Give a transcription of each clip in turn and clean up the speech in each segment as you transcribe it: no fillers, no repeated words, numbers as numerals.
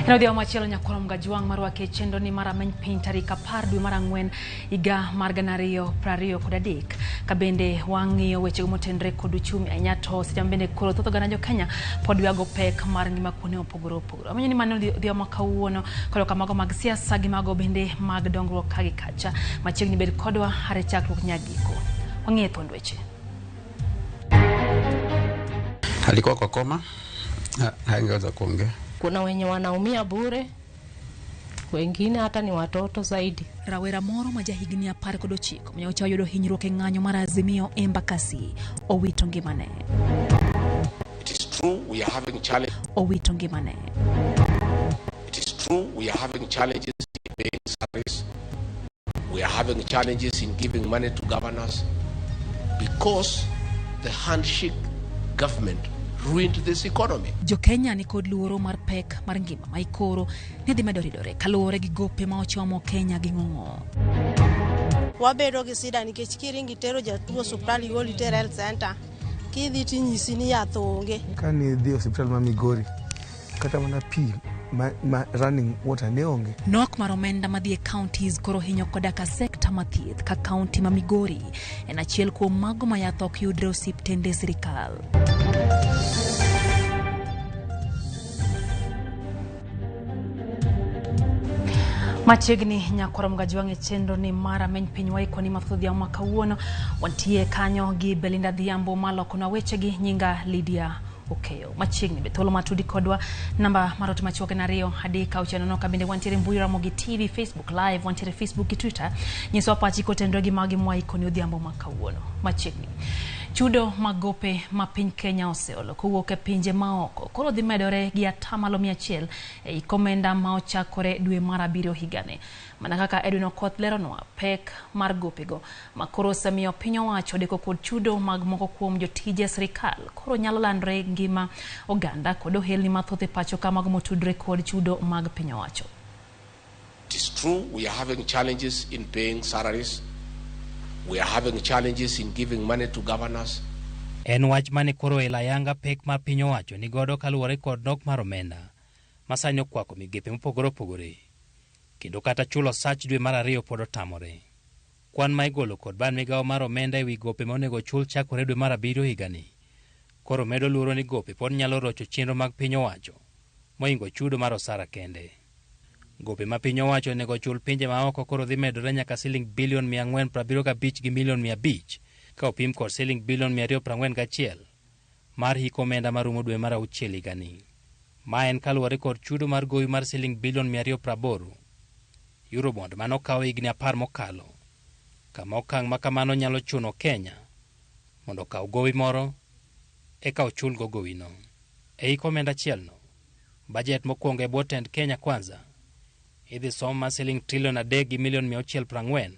Inaudhi machielo nyakoro mgajuang marwa ke chendo ni mara meny piny tarik 10 dwe mar ang'wen higa mar 2023 kabende wang'iyo weche motenre kod uchumi anyato sijam bende koro thoth oganda jo Kenya pod wiago pek mar ngima kuonde opogore opogore. Amenyo ni mano dhi makawuono kod kamago mag siasa gi mago bende mag dongruok kagi kacha machiegni bed kodwa hare chakruok nyagiko. Wang'iye thond weche. Alikuwa kwa koma, hangeweza kuongea. Kuna wenye wanaumia bure, wengine hata ni watoto zaidi. Rawera moro majahigni 19 mnyaocha yudo hinyruok e ng'anyo mar Azimio Embakasi owito ngimane. It is true we are having challenges. Owito ngimane. It is true we are having challenges in paying salaries. We are having challenges in giving money to governors because the handshake government ruined this economy. Jo Kenya ni kod luoro mar pek mar ngima ma ikoro ne dhi medo ridore kaluwore gi gope ma ochomo Kenya gi ng'ong'o. Wabedo gi sida nikech kiringi tero jatuo hospital Igoli Health Center kidhi tinyisi ni yath onge. Kani dhi hospital ma Migori kata mana pi ma running water ne onge. Nok mar omenda madhi e counties koro hinyo koda ka sekta mathieth ka county ma Migori en achiel kuom mago ma yath ok yudre osiptende sirikal. Machiegni nyakoro mgajuang e chendo ni mara meny piny waiko ni mathodhi mwaka wuono wantie kanyo gi Belinda Dhiambo maloko na weche gi nyinga Lydia Okeyo. Machiegni betolo matudi kodwa namba marot machuoke na rio hadika uchanono kabinde wantiere mbui Ramogi TV, Facebook Live, wantiere Facebook, Twitter. Nyiso apachi kotendro gi magi mwaiko ni Dhiambo mwaka wuono. Machiegni chudo magope ma piny Kenya oseolo kowuok e pinje maoko koro dhi medore gi 100% e komenda ma ochakore dwe mar 7 higane. Mana kaka Edwin Okoth leronwa pek mar gopego ma koro osemiyo piny owacho deko kod chudo mag moko kuom jotije sirikal koro nyalo landre ngima oganda kod ohelni mathoth e pacho ka mago motudre kod chudo mag piny owacho. It is true we are having challenges in paying salaries. We are having challenges in giving money to governors. En wach mane koro elayanga pek mar piny owacho ni godo kaluwore kod nok mar omenda masani okwako migepe mopogore opogore kendo kata chulo sach dwe mar 2 pod otamore. Kwan ma igolo kod ban migawo mar omenda ewi gope monego chul chakore dwe mar 7 higani koro medo luoro ni gope pod nyalo rocho chenro mag piny owacho moingo chudo mar osara kende. Gope ma piny owacho nego chul pinje maoko koro dhi medore nyaka siling bilion 475 gi milion 500 ka opim kod siling bilion 241 mar hiko omenda marumo dwe mar 6 higani. Ma en kaluwore kod chudo mar gowi mar siling bilion 280 Eurobond manokawo higni 10 mokalo. Kama okang' ma kamano nyalo chuno Kenya mondo kaw gowi moro eka ochul go gowino. E hiko omenda achielno, bajet mokwongo e bwo tend Kenya Kwanza idhi som ma siling trilion 3 gi milion 640.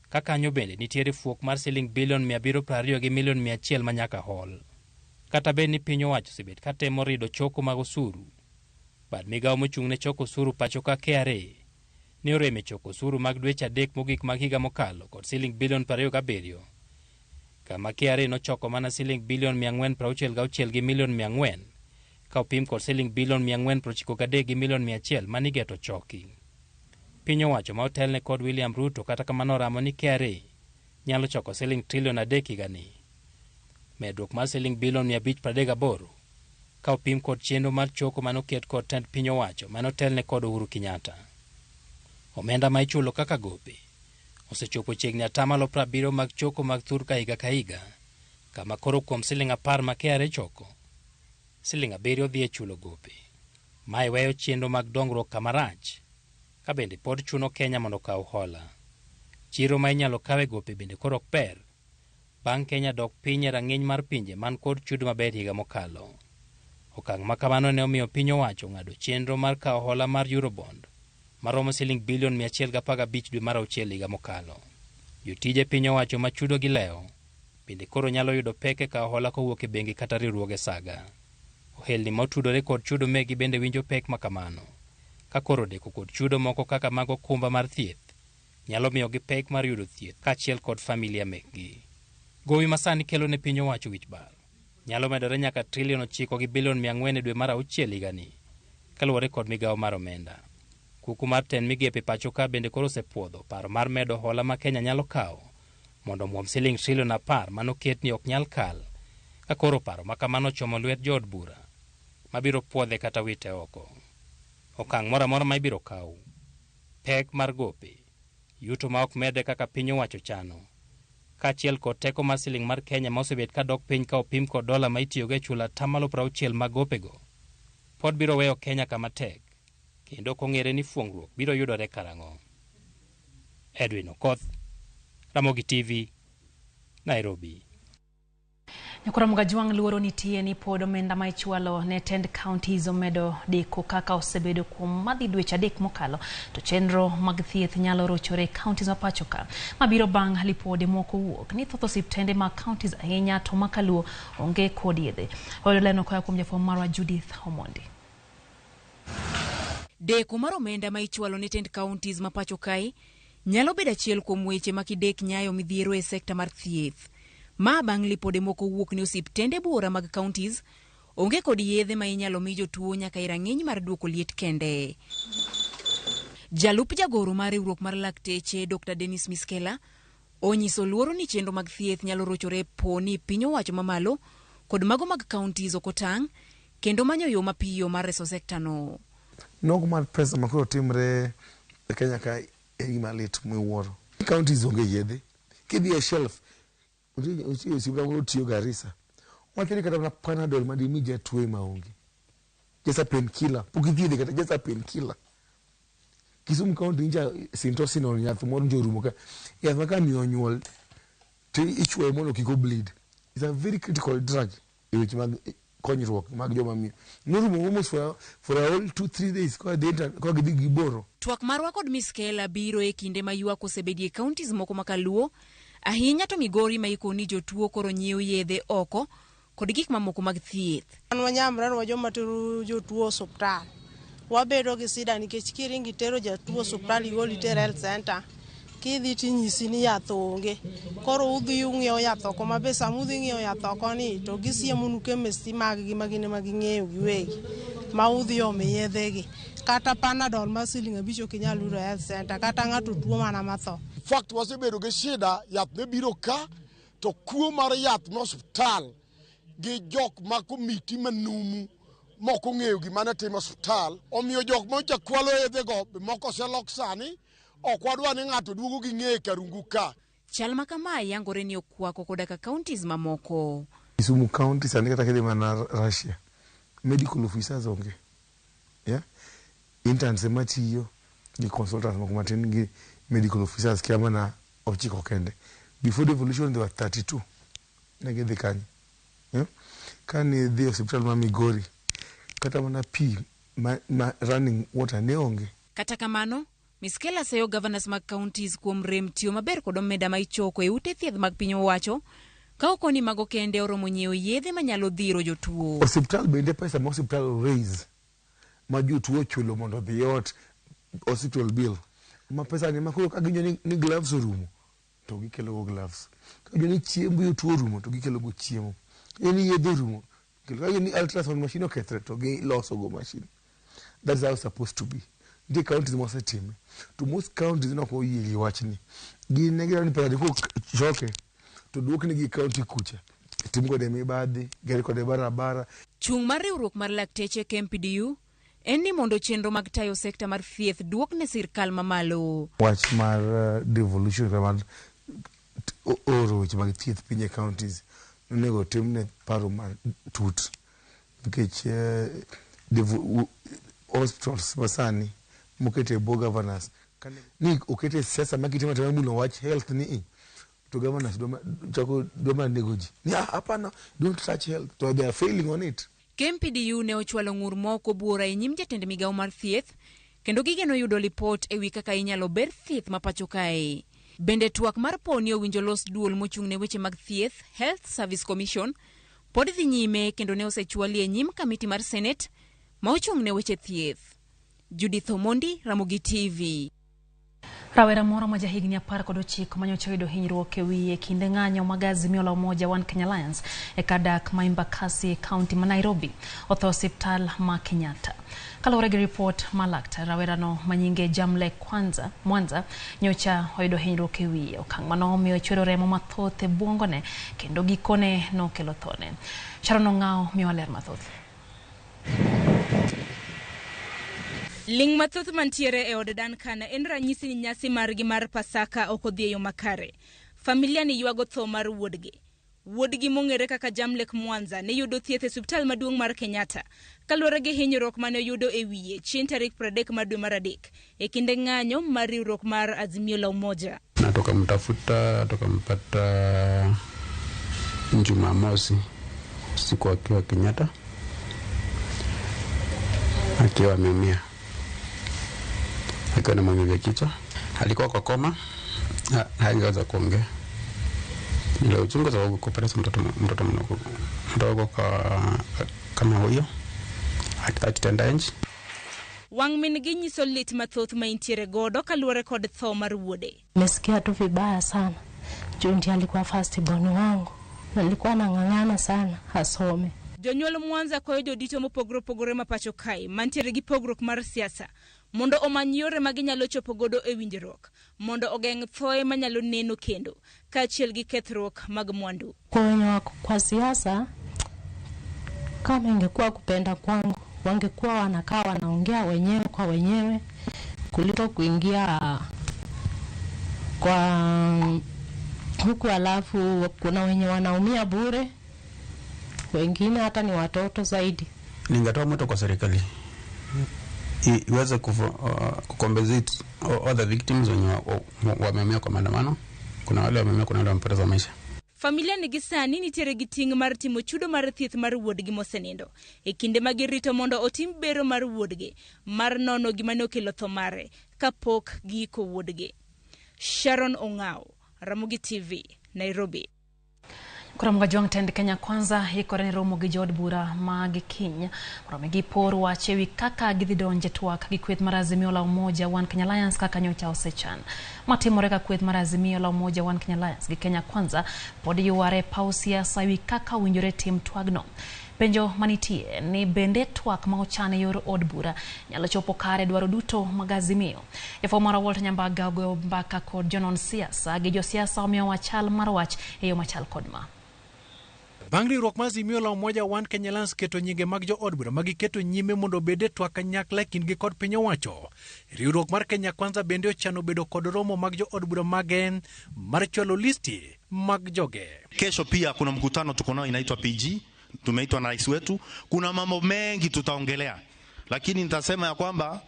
Kakanyo bende nitiere fuok mar siling bilion 720 gi milion 100 manyaka hol. Kata bed ni piny owacho osebet katemo rido choko mag osuru, bad migawo mochung' ne choko osuru pacho ka KRA ne oreme choko osuru mag dweche 3 mogik mag higa mokalo kod siling bilion 27, kama KRA nochoko mana siling bilion 466 gi milion 400 ka opim kod siling bilion 493 gi milion 100 manigeto choki. Piny owacho ma otelne kod William Ruto kata kamano ramo ni KRA nyalo choko siling trilion 3 higani, medruok mar siling bilion 538 ka opim kod chenro mar choko manoket kod tend piny owacho manotelne kod Uhuru Kenyatta. Omenda ma ichulo kaka gope osechopo chiegni 70% mag choko mag thurka higa ka higa, kama koro kuom siling 10 ma KRA choko, siling 7 dhi e chulo gope. Ma iweyo chenro mag dongruok kamarach ka bende pod chuno Kenya mondo kaw hola. Chiro ma inyalo kawe gope bende koro ok ber bang' Kenya dok piny e rang'iny mar pinje man kod chudo maber higa mokalo. Okang' ma kamano ne omiyo piny owacho ng'ado chenro mar kawo hola mar Eurobond maromo siling bilion 115 dwe mar 6 higa mokalo. Jotije piny owacho ma chudo gi leo bende koro nyalo yudo peke kawo hola kowuok e bengi kata riwruoge saga. Ohelni motudore kod chudo megi bende winjo pek makamano ka koro deko kod chudo moko kaka mago kumba mar thieth nyalo miyo gi pek mar yudo thieth kaachiel kod familia mekgi. Gowi masani kelo ne piny owacho wich bar nyalo medore nyaka trilion 9 gi bilion 400 dwe mar 6 higani kaluwore kod migawo mar omenda. Kuku mar ten migepe pacho ka bende koro osepuodho paro mar medo hola ma Kenya nyalo kawo mondo muom siling trilion 10 manoket ni ok nyal kal, ka koro paro ma kamano chomo lwet jood bura mabiro puodhe kata wite oko. Okang' moro amora ma ibiro kaw, pek mar gope, yuto ma ok mede kaka piny owacho chano, kaachiel kod teko mar siling mar Kenya ma osebet ka dok piny ka opim kod dola ma itiyogo e chulo 60% mag gopego, pod biro weyo Kenya kama tek, kendo kong'ere ni fuong'ruok biro yudore karang'o. Edwin Okoth, Ramogi TV, Nairobi. Nyakora mgajuang luoro nitie ni pod omenda ma ichwalo ne tend counties omedo deko kaka osebedo kuom madhi dweche 3 mokalo, to chenro mag thieth nyalo rochore counties ma pacho ka. Mabiro bang' lipode moko wuok ni thoth osiptende mag counties ahinya to makaluo onge kod yedhe. Oleno koya kuom jafwambo marwa Judith Omondi. Deko mar omenda ma ichwalo ne tend counties ma pacho kae nyalo bedo achiel kuom weche makidek nyayo midhiero e sekta mar thieth. Ma bang' lipode moko wuok ni osiptende buora mag counties onge kod yedhe ma inyalo mi jotuo nyaka i rang'iny mar duoko liet kende. Jalup jagoro mar riwruok mar lakteche Dr. Dennis Miskela onyiso luoro ni chenro mag thieth nyalo rochore poni piny owacho mamalo kod mago mag counties okotang' kendo manyo yo mapiyo mar reso sekta no. Nogo mar pesa makoro timre e Kenya ka e gima lit miwuoro. Counties onge yedhe. Kidhi e shelf usibra tiyo Garissa. Wakili kata na Panadol madimi jatuo maonge. Jesa painkiller. Pukidhi kata jesa painkiller. Kisumu County nja Sintosinol yath moro njorumo ka. Yath maka miyo nyuol to ichwoyo mondo kik bleed. It's a very critical drug. Which mag konyruok mag joma miyo. Norumo almost for a whole 2-3 days kwa gidhi giboro. Twak marwa kod Miskela biro e kinde ma ywak osebedie counties moko makaluo, ahinya to Migori ma ikoni jotuo koro nyiew yedhe oko kod gik mamoko mag thieth. An wanyamre joma tero jotuo osuptal. Wabedo gi sida nikech kiringi tero jatuo osuptal igoli ter health center. Kidhi tinyisi ni yath onge. Koro udhi ung'iewo yath oko ma be sama udhi ng'iewo yath oko ni to gisiemonu chemist mag gi magine maging'eyo giwegi ma udhi ome yedhegi. Kata Panadol ma siling 5 ok inyal yudo health center, kata ng'ato tuo mana matho. Fact wasebedo gi shida yath ne biro ka to kuo mar yath no hospital gi jok ma komiti manumu moko ng'eyo gima ne timo hospital omiyo jok ma chakwalo yedhe go moko selok sani ok wadwa ni ng'ato duogo gi ng'e karungu ka. Chal ma kama yangore ni okwako koda ka counties mamoko. Kisumu County sani kata kidhi mana Russia. Medical officers onge. Yeah. Interns ematiyo gi consultants moko matin gi medical officers kiama na ochiko kende. Before devolution they were 32. Negedhi kanyi. Yeah. Kani dhi hospital ma Migori kata mana pi running water ne onge. Kata kamano, Miskela seyo governors mag counties kuom rem tiyo maber kod omenda ma ichoko e ute thieth mag piny owacho ka okoni mago kende oromo nyiewo yedhe manyalo dhiro jotuo. Hospital bende pesa ma hospital raise ma jotuo chulo mondo dhi ot hospital bill. Ma pesa ni makoro kaginyo ni gloves orumo to gikelo go gloves. Kaginyo ni chiembo jotuo orumo to gikelo go chiemo. Ni yedhe orumo. Kaginyo ni ultrasound machine okethre to giloso go machine. That's how it's supposed to be. The counties must team. To most counties no ko yigi wachni. Gi negira ni pesa ko choke to duok ni gi county kucha. Tim ko de mibadhi, gari ko de barabara. Chung mar riwruok mar lakteche KMPDU en ni mondo chenro mag tayo sekta mar thieth duok ne sirkal mamalo. Wach mar devolution mar oro weche mag thieth pinye counties nego timne paro mar tut. Nikech hospitals masani mokete bo governors ni okete siasa makitima tena mulo watch health ni to governors doma negoji ni hapana don't touch health, so they are failing on it. KMPDU ne ochwalo ng'ur moko buora e nyim jatend migawo mar thieth kendo gigeno yudo lipot ewi kaka inyalo ber thieth ma pacho kae. Bende twak mar poni owinjo los duol mochung' ne weche mag thieth Health Service Commission pod dhi nyime kendo ne osechwali e nyim kamiti mar Senate ma ochung' ne weche thieth. Judith Omondi, Ramogi TV. Rawera moro ma jahigni 19 manyocha yudo hinyruok e wiye kinde ng'anyo mag Azimio la Umoja One Kenya Alliance e kadak ma Embakasi County ma Nairobi otho osiptal ma Kenyatta. Kaluwore gi report ma laktar, rawera no manyinge Jamle Mwanza nyocha oyudo hinyruok e wiye. Okang' mano miyo chwero remo mathoth e bwongone kendo gikone nokelo thone. Sharon Ong'ao miyo ler mathoth. Ling mathoth mantiere e od dan kana en ranyisi ni nyasi margi mar Pasaka ok odhi e yo makare. Familia ni ywago tho mar wuodgi. Wuodgi mong'ere kaka Jamlek Mwanza ne yudo thieth e osiptal maduong' mar Kenyatta kaluwore gi hinyruok mane yudo e wiye chieng' tarik 30 dwe mar adek e kinde ng'anyo mar riwruok mar Azimio la Umoja. Na tukampata Jumamosi siku akiwa Kenyatta akiwa ameumia, akiwa na maumivu ya kichwa, alikuwa kwa koma, hangeweza kuongea. Ndio uchungu sababu kupeleka mtoto mdogo kama huyo akitenda nje. Wang' min gi nyiso lit mathoth ma intiere godo kaluwore kod tho mar wuode. Nimesikia tu vibaya sana. Jundi alikuwa first born wangu. Nilikuwa nang'ang'ana sana asome. Jonyuol Mwanza kwayo jodito mopogore mapacho kae mantiere gi pogruok mar siasa mondo omany yore ma ginyalo chopo godo e winjruok mondo ogeng' thoe manyalo neno kendo kaachiel gi kethruok mag mwandu. Kwa wenye wako kwa siasa, kama ingekuwa kupenda kwangu, wangekuwa wanakaa wanaongea wenyewe kwa wenyewe kuliko kuingia kwa huku, alafu kuna wenye wanaumia bure, wengine hata ni watoto zaidi. Ningatoa mwito kwa serikali iweze kucompensate all the victims wenye wameumia kwa maandamano. Kuna wale wameumia, kuna wale wamepoteza maisha. Familia ni gisani nitiere gi ting' mar timo chudo mar thieth mar wuodgi mosenindo e kinde ma girito mondo otim bero mar wuodgi mar nono gima ne okelo tho mare kapok giiko wuodgi. Sharon Ong'ao, Ramogi TV, Nairobi. Kuramuga juang tend Kenya Kwanza yikore ni romo gi jod bura mag Kenya romo gi por wache wi kaka gidhi donje twak gi kweth mar Azimio la Umoja One Kenya Alliance kaka nyocha osechan. Matimore ka kweth mar Azimio la Umoja One Kenya Alliance gi Kenya Kwanza pod yuare pau siasa wi kaka winjore tim twagno. Penjo manitie ni bende twak ma ochane yor od bura nyalo chopo kare dwaro duto mag Azimio. Mara Walter Nyambaga go mbaka kod jonon siasa gi jo siasa omiyo wachal mar wach e yo machal kod ma. Bang' riwruok mar Azimio la Umoja One Kenya Alliance keto nyinge mag jo od bura magiketo nyime mondo bede twak kanyakla kindgi kod piny owacho. Riwruok mar Kenya Kwanza bende ochano bedo kod romo mag jo od bura magen mar chwalo listi mag joge. Kesho pia kuna mkutano tuko nao inaitwa PG, tumeitwa na rais wetu. Kuna mambo mengi tutaongelea, lakini nitasema ya kwamba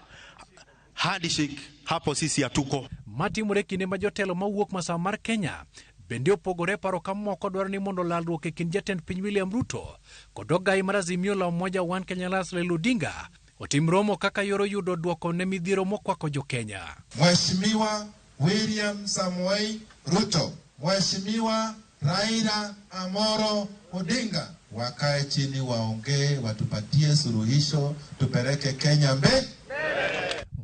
handshake hapo sisi hatuko. Matimore kinde ma jotelo mawuok masawa mar Kenya bende opogore paro ka moko dwaro ni mondo lalruok e kind jatend piny William Ruto kod ogai mar Azimio la Umoja One Kenya Alliance Raila Odinga otim romo kaka yoro yudo duoko ne midhiero mokwako jo Kenya. Mheshimiwa William Samoei Ruto, Mheshimiwa Raila Amolo Odinga wakae chini waongee, watupatie suluhisho, tupeleke Kenya mbele.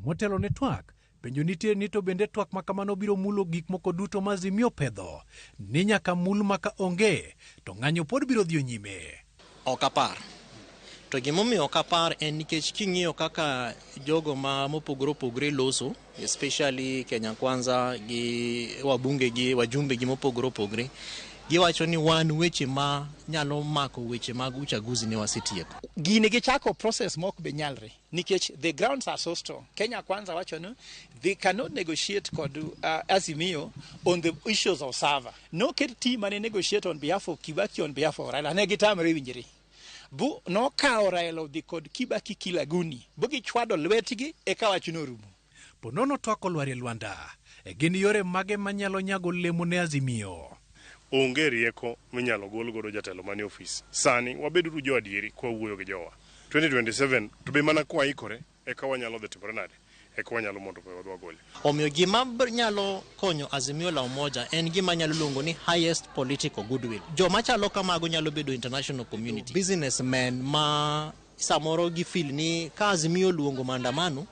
Motelo ne twak penjo nitie ni to bende twak makamano biro mulo gik moko duto ma Azimio pedho ni nyaka mul maka onge to ng'anyo pod biro dhi nyime. Okapar to gimomiyo okapar en nikech king'iyo kaka jogo ma mopogore loso, especially Kenya Kwanza gi wabunge gi wajumbe gi mopogore giwacho ni wan weche ma nyalo mako weche mag uchaguzi ne wasetieko. Gine gichako process mok be nyalre nikech the grounds are so strong. Kenya Kwanza wacho no they cannot negotiate kod Azimio on the issues of server. No ket team mane negotiate on behalf of Kibaki on behalf of Raila ne gitamre winjiri. Bu no kao Raila di kod Kibaki kilaguni. Bugi chwado lwetigi e ka wachuno rumo. Ponono twako lwari Lwanda e gin yore mage manyalo nyago lemo ne Azimio. Onge rieko minyalo gol godo jatelo manie ofis. Sani wabedo jo adieri kwa wuoyo gi jowa. 2027 to be mana kwa ikore e ka wanyalo dhi timore nade e ka wanyalo mondo wadwa gol. Omiyo gima nyalo konyo Azimio la Umoja en gima nyalo luongo ni highest political goodwill. Joma chalo kamago nyalo bedo international community. Businessmen ma samoro gi feel ni ka Azimio luongo maandamano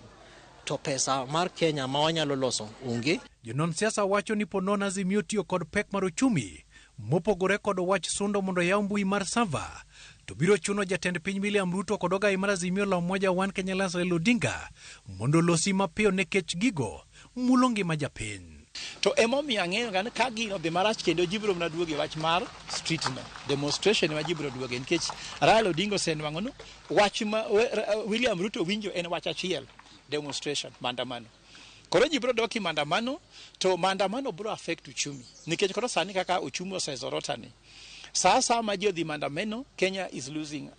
to pesa mar Kenya ma wanyalo loso onge. Jonon siasa wacho ni ponon Azimio tiyo kod pek mar uchumi mopogore kod wach sundo mondo yaw mbui mar sava to biro chuno jatend piny William Ruto kod ogai mar Azimio la Umoja One Kenya Alliance Raila Odinga mondo losi mapiyo nekech gigo mulo ngima japiny. To emomiyo ang'eyo gan ka gino dhi marach kendo jibro mna duoge wach mar street no demonstration ma jibro duoge nikech Raila Odinga osenwang'o no wach ma William Ruto winjo en wach achiel demonstration maandamano. Koro jibro doki maandamano to maandamano bro affect uchumi nikech koro sani kaka uchumi osezorotani. Sasa ma jodhi maandamano Kenya is losing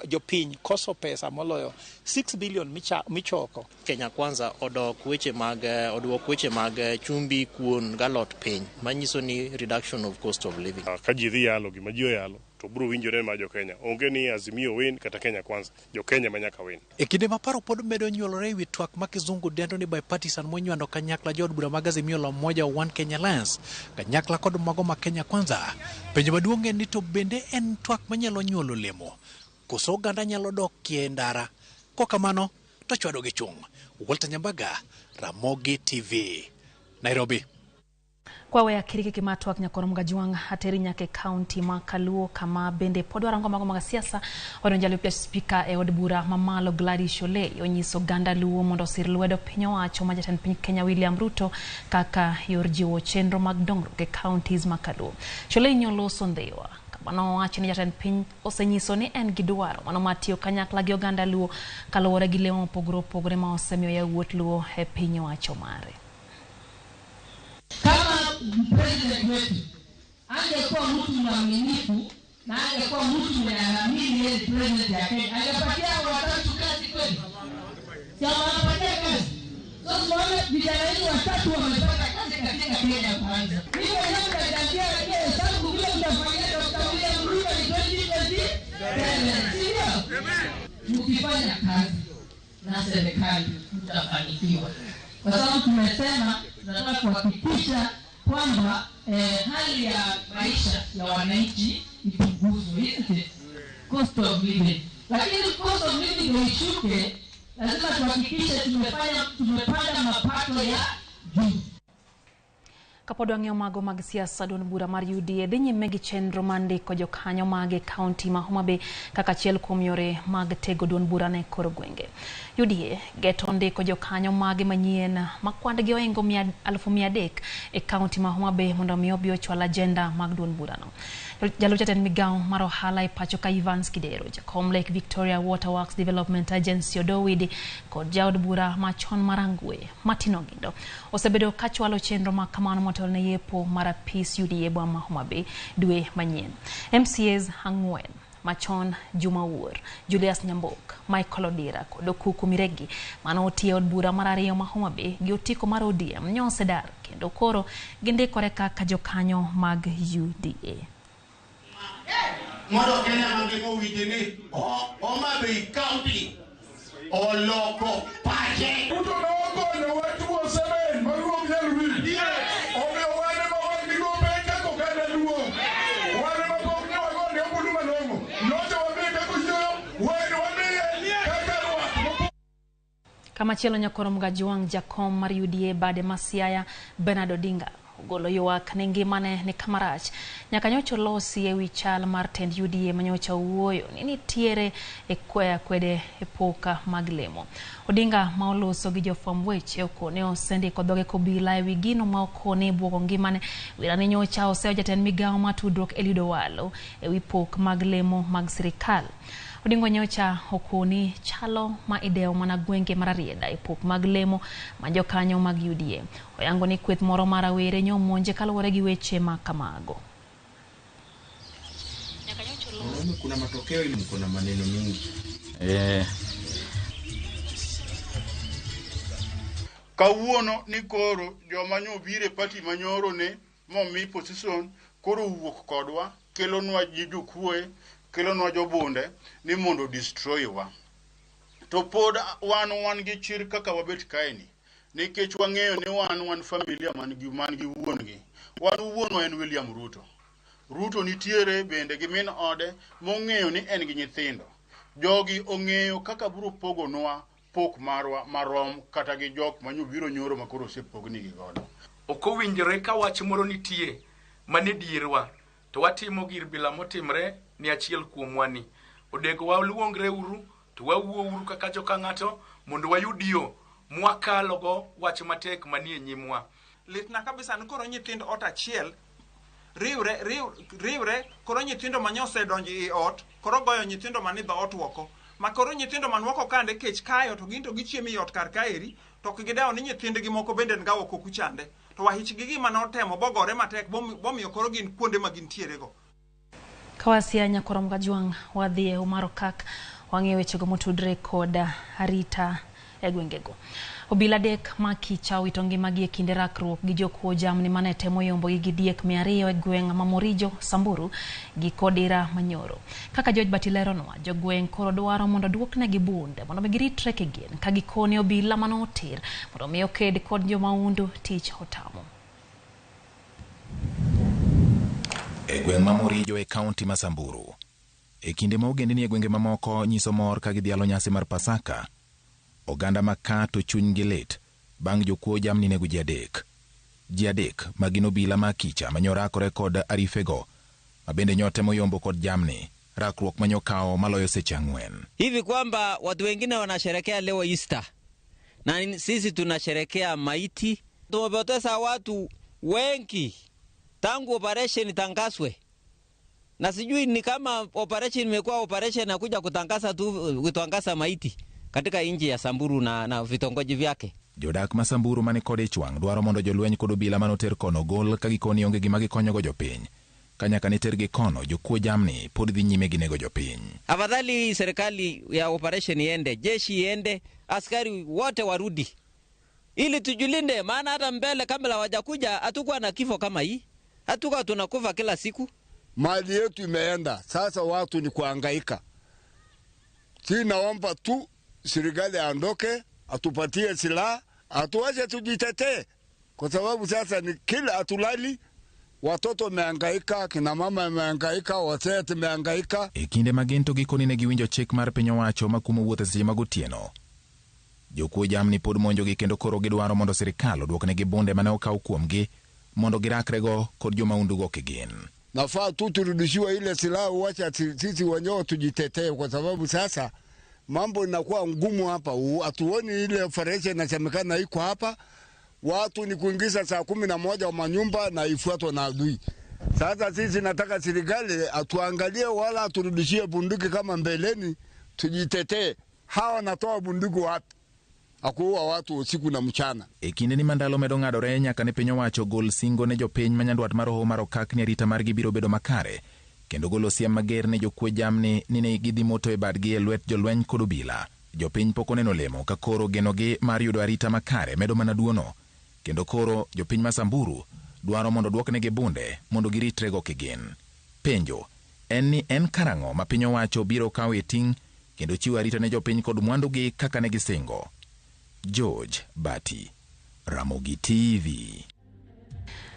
jopiny koso pesa moloyo 6 billion michoko. Kenya Kwanza odwok weche mag chumbi kuon galot piny manyiso ni reduction of cost of living. Ka ji dhi yalo gima ji oyalo to bro winjore ma jo Kenya onge ni Azimio wen kata Kenya Kwanza jo Kenya manyaka wen. E kinde ma paro pod medo nyuolore wi twak ma kizungu dendo ni bipartisan monywando kanyakla jod bura mag Azimio la Umoja One Kenya Alliance kanyakla kod mago ma Kenya Kwanza penjo maduong' en ni to bende en twak manyalo nyuolo lemo koso oganda nyalo dok kiendara kokamano to chwado gi chung. Walter Nyambaga, Ramogi TV, Nairobi. Kwa wea kiriki kimatwak nyakoro mgajuang hateri nyake county makaluo kama bende podwara ngoma maga siasa wadonjalo pia speaker od bura mamalo Gladys Shole onyiso ganda luo mondo sir lwedo piny owacho ma jatend piny Kenya William Ruto kaka yorjiwo chenro mag dongruok ke counties makaluo. Shole nyolo sondewa mano wacho ni jatend piny osenyiso ni en gi dwaro mano matiyo kanyakla gi oganda luo kaluwore gi lemo pogore ma osemiyo yawuot luo e piny owacho mare. Kama president wetu angekuwa mtu mwaminifu na angekuwa mtu mwenye anaamini yeye president ya Kenya angepatia watatu kazi kweli. Sio wanapatia kazi. Sasa tunaona vijana wetu watatu wamepata kazi katika Kenya kwanza. Mimi leo naangalia yeye sababu vile tunafanya Dr. William Ruto ni 2027. Sio? Mkifanya kazi na serikali mtafanikiwa. Kwa sababu tumesema tunataka kuhakikisha kwamba hali ya maisha ya wananchi ipunguzwe, isn't it? Cost of living. Lakini cost of living ndio ishuke, lazima tuhakikishe tumepanda mapato ya juu. Kapodo ang'eyo mago mag siasa don bura mar UDA dhi nyime gi chenro mandiko jokanyo mage county ma Homa Bay kaka achiel kuom yore mag tego don bura ne kor gwenge. UDA geto ndiko jokanyo mage manyien ma kwandgi oingo 300,000 e county ma Homa Bay mondo mi obi ochwal agenda mag don bura no. Jalup jatend migawo mar ohala e pacho ka Evans Kidero, jakom Lake Victoria Waterworks Development Agency Odowidi kod jaod bura machon marangwe Martin Ogindo osebedo kachwalo chenro ma kamano motelo ne yepo mara peace UDA bwa ma Homa Bay dwe manyien. MCAs ang'wen machon Juma Wuor, Julius Nyambok, Michael Odira kod Okuku Miregi mano otiyo od bura mar ariyo ma Homa Bay gi otiko mar ODM nyose dar kendo koro gindikore kaka jokanyo mag UDA. Modo Kenya mangemo witini Homa Bay County oloko pache uto nogo no watu wa seven maruo mnyaluwi ome wane mawan nigo beka ko kada luo wane mapok nyawa gonde obulu malongo note wabeka kuyo wane wabeye kaka ruwa. Kama chielo nyakoro mgajuang jakom mar UDA bade Masiaya Bernard Odinga golo ywak ne ngimane ni kamarach nyaka nyocha losi e wi chal mar tend UDA manyocha wuoyo ni nitiere e kwede e poka mag lemo. Odinga ma oloso gi jofwamb weche okone osendiko dhoge kobila e wi gino ma okone buogo ngimane wirani nyocha oseyo jatend migawo ma tudruok Eliud Walo e wi pok mag lemo mag sirikal. Odinga nyocha okoni chalo ma ideo mana gwenge mararieda e pok mag lemo ma jokanyo mag UDA. Oyango ni kweth moro mara were nyomonje kaluwore gi weche ma kamago. Kuna matokeo ili kuna maneno mingi. Kawuono ni koro joma nyobire party manyoro ne momi position koro wuok kodwa kelonwa jijukue kelonwa jobunde ni mondo destroy wa. To pod wan gi chir kaka wabet kaeni nikech wang'eyo ni wan familia man gi wuongi. Wan wuonwa en William Ruto. Ruto nitiere bende gi min ode mong'eyo ni en gi nyithindo. Jogi ong'eyo kaka biro pogonwa pok marwa marom kata gi jok manyo biro nyoro makoro osepogni gi godo. Ok owinjore ka wach moro nitie mane dierwa to watimo gir bila motimre ni achiel kuomwa ni. Odego waluongre uru to wawuo uru kaka joka ng'ato mondo wayud yo mwakalogo wach matek manie nyimwa. Litna kabisa ni koro nyithind ot achiel riwre koro nyithindo manyose donji I ot koro goyo nyithindo mani dho ot woko ma koro nyithindo man woko kande kech kayo to ginto gichiemo I ot kar kaeri to gidewo ni nyithindgi moko bende nga woko kuchande to wahichgi gima notemo bogore matek bomiyo koro gin kuonde ma gintiere go. Kawasia Nyakorom Gajwang' wadhie Umaro Kak wang'e wechego motudre kod arita e gwengego. Obila dek makicha wito ngimagi e kinde rakruok gi jokuo jamni mane temo yombo gi diek 200 e gweng' Mamorijo, Samburu gi Kodira Manyoro. Kaka George Batileronwa, jogweng' koro dwaro mondo duoknegi bunde mondo giritre kegen ka gikone obila manotir mondo mi oked kod jomaundu tich otamo. E gweng' Mamorijo e kaunti ma Samburu, e kinde ma ogendini e gwenge mamoko nyiso mor ka gidhialo nyasi mar Pasaka, oganda maka to chunygi lit bang' jokuo jamni nego ji adek ma gin obila makicha manyorakore kod arifego ma bende nyotemo yombo kod jamni rakruok manyokawo maloyo seche 4. Hivi kwamba watu wengine wanasherekea leo Easter na sisi tunasherekea maiti. Tumepoteza watu wengi tangu operation tangazwe, na sijui ni kama operation imekuwa operation na kuja kutangaza maiti katika nchi ya Samburu na vitongoji vyake. Jodak ma Samburu mani kod ichwang' dwaro mondo jolweny kod obila manoter kono gol ka gikoni onge gima gikonyogo jopiny. Kanyaka nitergi kono jokuo jamni pod dhi nyime gi nego jopiny. Afadhali serikali ya operation iende, jeshi iende, askari wote warudi ili tujulinde, maana hata mbele kabla hawajakuja hatukuwa na kifo kama hii. Hatukuwa tunakufa kila siku. Mali yetu imeenda, sasa watu ni kuhangaika. Naomba tu serikali aondoke, atupatie silaha, atuache tujitetee, kwa sababu sasa ni kila atulali, watoto wamehangaika, kina mama wamehangaika, wazee wamehangaika. E kinde magento gikoni ne giwinjo chik mar piny owacho makumo wuotho seche mag otieno, jokuo jamni pod monjogi kendo koro gidwaro mondo sirikal oduoknegi bunde mane okaw kuomgi mondo girakrego kod jomaundugo kigin. Nafaa tu turudishiwe ile silaha, wacha sisi wenyewe tujitetee, kwa sababu sasa mambo inakuwa ngumu hapa. Atuoni ile operation inasemekana iko hapa, watu ni kuingiza saa 11 wa manyumba na ifuatwa na adui. Sasa sisi nataka serikali atuangalie wala aturudishie bunduki kama mbeleni, tujitetee. Hawa natoa bunduki wapi? Akuwa watu usiku na mchana. E kinde ni mandalo medo ng'adore nyaka ne piny owacho gol singo ne jopiny manyandwat mar Umaro Kak ni arita margi biro bedo makare, kendo golo siem mager ne jokuo jamni ni ne gidhi moto e badgi e lwet jolweny kod obila. Jopiny pok oneno lemo ka koro genogi mar yudo arita makare medo mana duono, kendo koro jopiny ma Samburu dwaro mondo duoknegi bunde mondo giritrego kigin. Penjo en karang'o ma piny owacho biro kawo e ting' kendo chiwo arita ne jopiny kod mwandugi kaka ne gisingo. George Bati, Ramogi TV.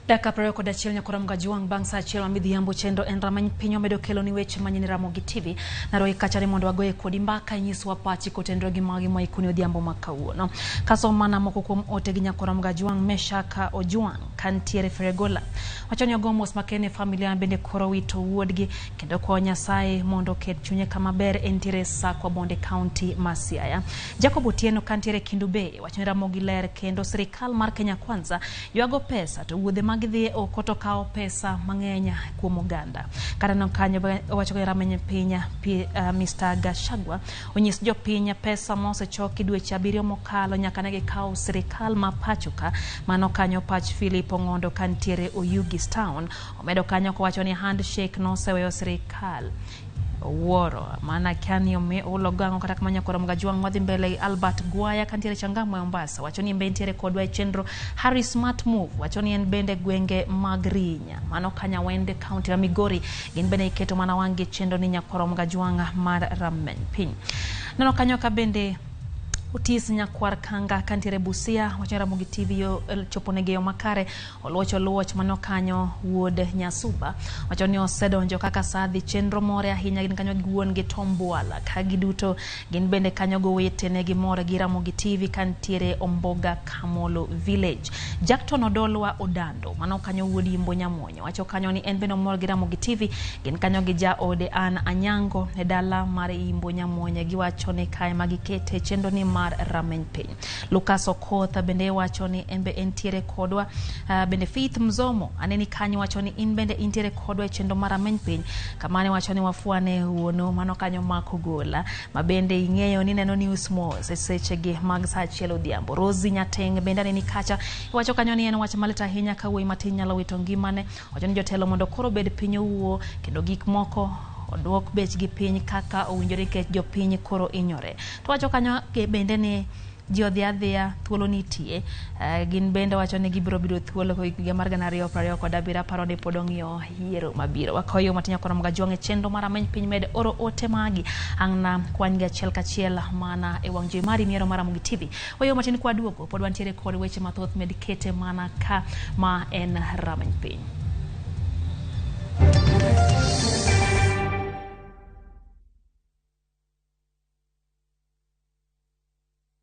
Daka preo kod achiel Nyakorom Gajwang' bang' sa achiel mamidhiambo chendo en ramany piny omedo kelo ni weche manyien Ramogi TV na roi kachare mondo wagoye kodi mbaka inyiswa pachi kotendro gi magi ma ikuni odhiambo makawuono. Kaso mana moko kuom ote gi Nyakorom Gajwang' Meshaka Ojwang' kantiere Feregola wachoni ogomos makene familia bende koro wito wuodgi kendo kwa Nyasaye mondo ket chunye kama ber entiere sa kwa Bonde County ma Siaya. Jacob Otieno kantiere Kindu Bay wachoni Ramogi ler kendo serikal mar Kenya Kwanza yuago pesa to wuodhe magidhi okoto kao pesa mang'enya kuom oganda. Kata no kanyo wacho ga rameny pinya Mr. Gashagwa onyis jopiny pesa mosechoki dweche 7 mokalo nyaka ne gikawo serikal ma pachoka mano kanyo pach Philip Ongondo kantiere Oyugis Town omedo kanyo ko wacho ni handshake no seweyo serikal woro maana kani ulogango kata kama Nyakorom Gajwang' wadhi mbele Albert Gwaya kantiere Changamwe Mombasa wacho ni mbentiere kodwa chenro Harry Smart Move wacho ni en bende gwenge magrinya mano kanya wende county ya Migori gin bende iketo mana wangi chenro ni Nyakorom Gajwang' mar rameny piny. Nono kanyo ka bende Utis nyakwar kanga kantiere Busia wacho Ramogi TV yo choponege yo makare oluoch manokanyo wuod Nyasuba wacho ni osedonjo kaka sadhi chenro more ahinya gin kanyo guon gi Tombwala ka giduto gin bende kanyo go wetene gi more gi Ramogi TV kantiere Omboga Kamolo Village. Jackton Odolwa Odando manokanyo wuod Imbo Nyamonyo wacho kanyo ni en bende more gi Ramogi TV gin kanyo gi ja ode an Anyango e dala mar Imbo Nyamonyo gi wacho ni kae magikete chenro ni mar rameny piny. Lucas Okoth bende wacho ni en be entiere kodwa bende Faith Mzomo aneni kanyo wacho ni in bende entiere kodwa e chenro mar rameny piny kamane wacho ni wafuane uono mano kanyo mako gola mabende ing'eyo ni neno news mo sechegi mag saa 1 odhiambo. Rosie Nyateng bende aneni kacha wacho kanyo ni en wach maleta ahinya ka wuoyi matin nyalo wito ngimane wacho ni jotelo mondo koro bed piny owuo kendo gik moko odwok bechgi piny kaka owinjore nikech jopiny koro inyore. To wacho kanyo bende ni ji odhi adhiya thuolo nitie gin bende wacho ni gibiro bido thuolo ko higa mar 2027 paro ni pod ong'iyo yiero mabiro. Wakoyo matinya koro mga juang e chenro mar rameny piny med oro ote magi ang'na kwany gi achiel kachiel mana e wang' jowi mari miero mar Ramogi TV. Wayo matin kwa duogo pod wantiere kod weche mathoth med kete mana ka ma en rameny piny.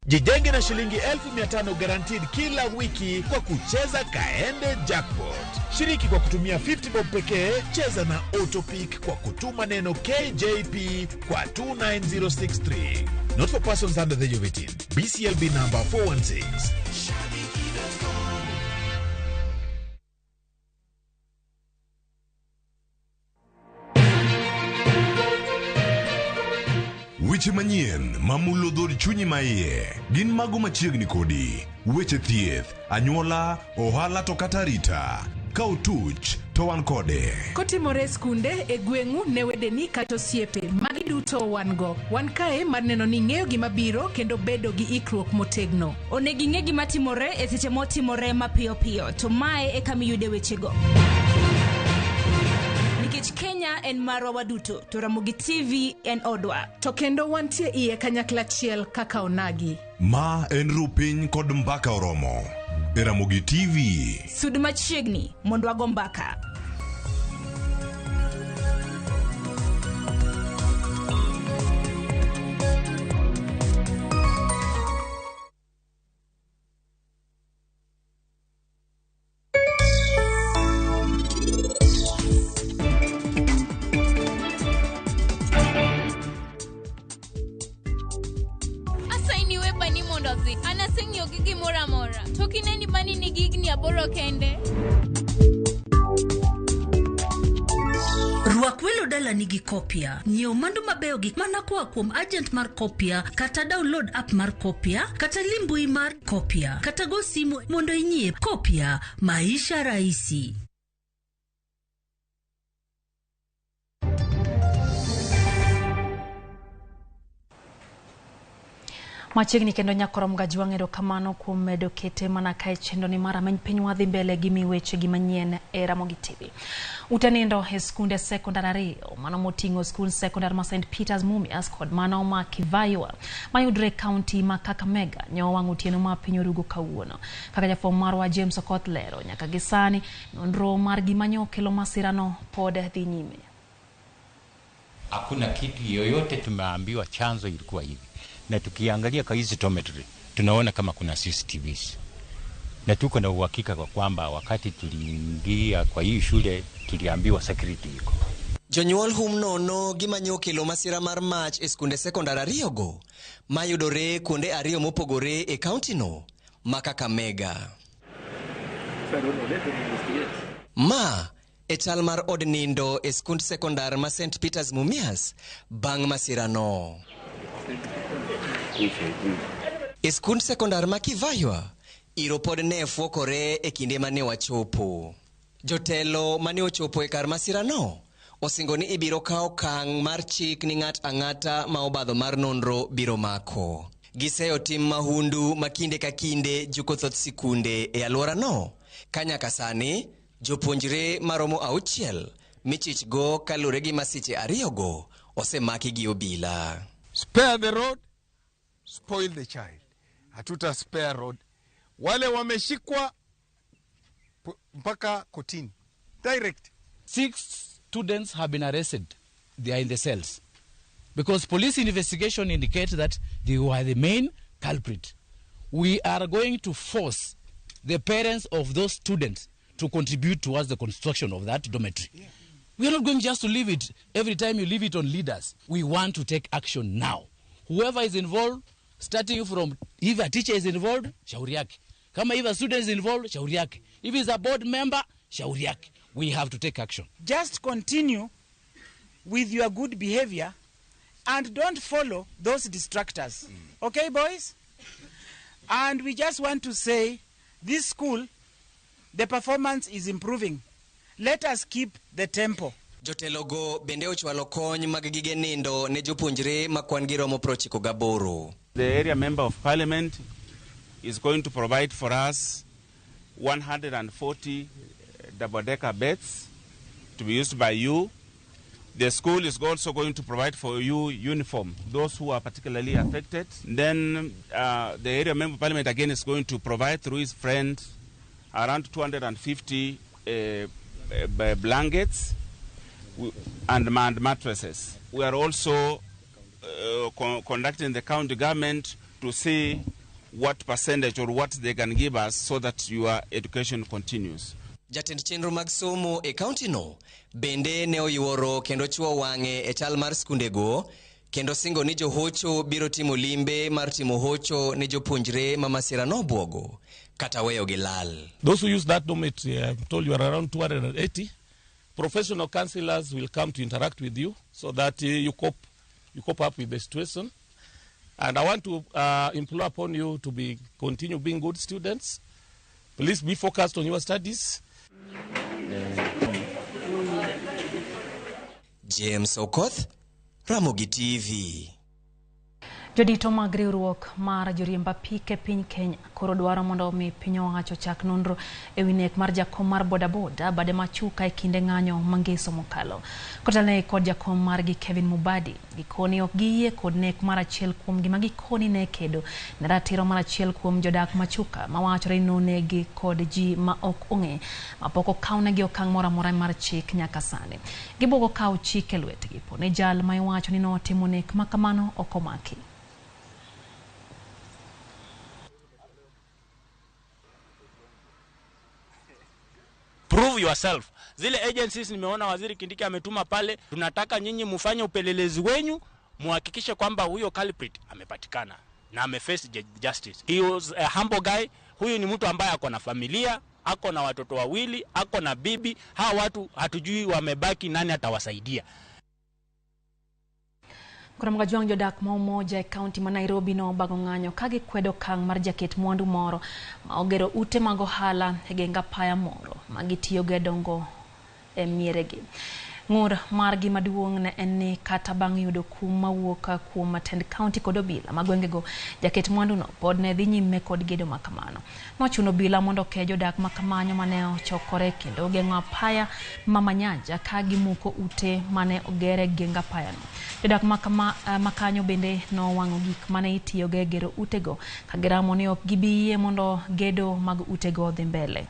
Jijenge na shilingi 1500 guaranteed kila wiki kwa kucheza Kaende Jackpot. Shiriki kwa kutumia 50 bob pekee, cheza na Autopic kwa kutuma neno KJP kwa 29063. Not for persons under the age of 18. BCLB number 416. Weche manyien mamulo dhod chunyi maiye gin mago machiegni kodi. Weche thieth, anyuola, ohala to kata rita. Ka utuch to wan kode. Kotimore skunde e gweng'u ne wedeni kata osiepe magi duto wan go. Wan kae mar neno ni ng'eyo gima biro kendo bedo gi ikruok motegno. Onegi ng'e gima timore e seche motimore mapiyo piyo to mae e kama iyude wechego. Kenya en marwa waduto to Ramogi TV en odwa to kendo wantie iye kanyakla achiel kaka onagi. Ma en rupiny kod mbaka oromo e Ramogi TV. Sud machiegni mondo wago mbaka. Rwakwelo dala nigi kopia. Nyiew mando mabeyo gik mana koa kuom agent mar kopia kata download app mar kopia kata limbui mar kopia kata go simu mondo inyie kopia. Maisha rahisi. Machiegni kendo nyakorom gajuang erokamano kuom medo kete mana kae chenro ni mar rameny piny wadhi mbele gi miweche gi manyien e Ramogi TV. Utenindo e skunde sekondari mano moting'o skul sekondar ma St Peters Mumias kod mano ma Kivaywa mayudre kaunti ma Kakamega nyo wang' otieno ma piny orugo kawuono. Kaka jafwambo marwa James Okoth lero nyaka gisani nonro mar gima kelo masirano pod dhi nyime. Hakuna kitu yoyote tumeambiwa chanzo ilikuwa hivi. Na tukiangalia kwa hizi tometry tunaona kama kuna CCTVs. Na tuko na uhakika kwa kwamba wakati tuliingia kwa hii shule tuliambiwa security iko. Jonyuol humnono gimanyo kelo masira mar mach e skunde sekondari ariyogo mayudore kuonde ariyo mopogore e kaunti no ma Kakamega. Ma e chal mar od nindo e skund sekondar ma St Peters Mumias bang' masirano. E skund sekondar ma Kivaywa iro pod ne fuokore e kinde mane wachopo. Jotelo mane ochopo e kar masirano osingo ni ibiro kawo okang' mar chik ni ng'at ang'ata ma obadho mar nonro biro mako. Giseyo tim mahundu makinde ka kinde juko thoth sikunde e alworano ka nyaka sani jopuonjre maromo 6 michich go kalure gi masiche ariyogo osemaki gi obila. Spare the road, spoil the child. Hatuta spare road. Wale wameshikwa mpaka kotini. Direct. 6 students have been arrested. They are in the cells. Because police investigation indicates that they were the main culprit. We are going to force the parents of those students to contribute towards the construction of that dormitory. Yeah. We are not going just to leave it every time you leave it on leaders. We want to take action now. Whoever is involved, starting from if a teacher is involved, shauri yake. Kama if a student is involved, shauri yake. If he's a board member, shauri yake. We have to take action. Just continue with your good behavior and don't follow those distractors. Okay, boys? And we just want to say, this school, the performance is improving. Let us keep the tempo. Jotelogo bende ochwalo kony mag gige nindo ne jopuonjre makwan gi romo 98. The area member of parliament is going to provide for us 140 double-decker beds to be used by you. The school is also going to provide for you uniform, those who are particularly affected. Then the area member of parliament again is going to provide through his friend around 250 blankets and mattresses. We are also conducting the county government to see what percentage or what they can give us so that your education continues. Jatend chenro mag somo e county no bende ne oyuoro kendo chuo wang'e e chal mar skundego kendo singo ni johocho biro timo limbe mar timo hocho ne jopuonjre ma masira no buogo kata weyo gi lal. Those who use that dormitory, I'm told you are around 280. Professional counselors will come to interact with you so that you cope up with the situation. And I want to implore upon you to continue being good students. Please be focused on your studies. James Okoth, Ramogi TV. Jodito mag riwruok mar joriemba pike piny Kenya koro dwaro mondo omi piny owacho chak nonro e wi nek mar jakom mar bodaboda bade machuka e kinde ng'anyo mangeso mokalo. Kotelne kod jakom margi Kevin Mubadi gikoni ok giyie kod nek mar achiel kuom gi magikoni ne kedo ne ratiro mar achiel kuom jodak machuka mawachore nonegi kod ji ma ok ong'e mapok okawnegi okang' moro amora mar chik nyaka sani. Gibogo kawo chik e lwetgi po ne jal ma iwacho ni notimo nek makamano ok omaki. Prove yourself. Zile agencies nimeona waziri Kindiki ametuma pale, tunataka nyinyi mufanye upelelezi wenyu, muhakikishe kwamba huyo culprit amepatikana na ameface justice. He was a humble guy. Huyu ni mtu ambaye ako na familia, ako na watoto wawili, ako na bibi. Hawa watu hatujui wamebaki nani atawasaidia. Kuramga juang jodak ma umoja e county ma Nairobi no bago ng'anyo kagi kwedo kang mar jaket mwandu moro ma ogero ute mag ohala e genga paya moro magitiyo ge dongo e mieregi. Ng'ur margi maduong' ne en ni kata bang' yudo kum mawuok kuom matend county kod obila magwengego jaket mwandu no pod ne dhi nyime kod gedo makamano. Nochuno obila mondo ke jodak makamanyo mane ochokore kendo geng'o apaya mamanyanja ka gimuko ute mane ogere genga paya no. Jodak makanyo bende no wang'o gik mane itiyo ge gero utego ka giramo ni ok gibiyie mondo gedo mag utego odhi mbele.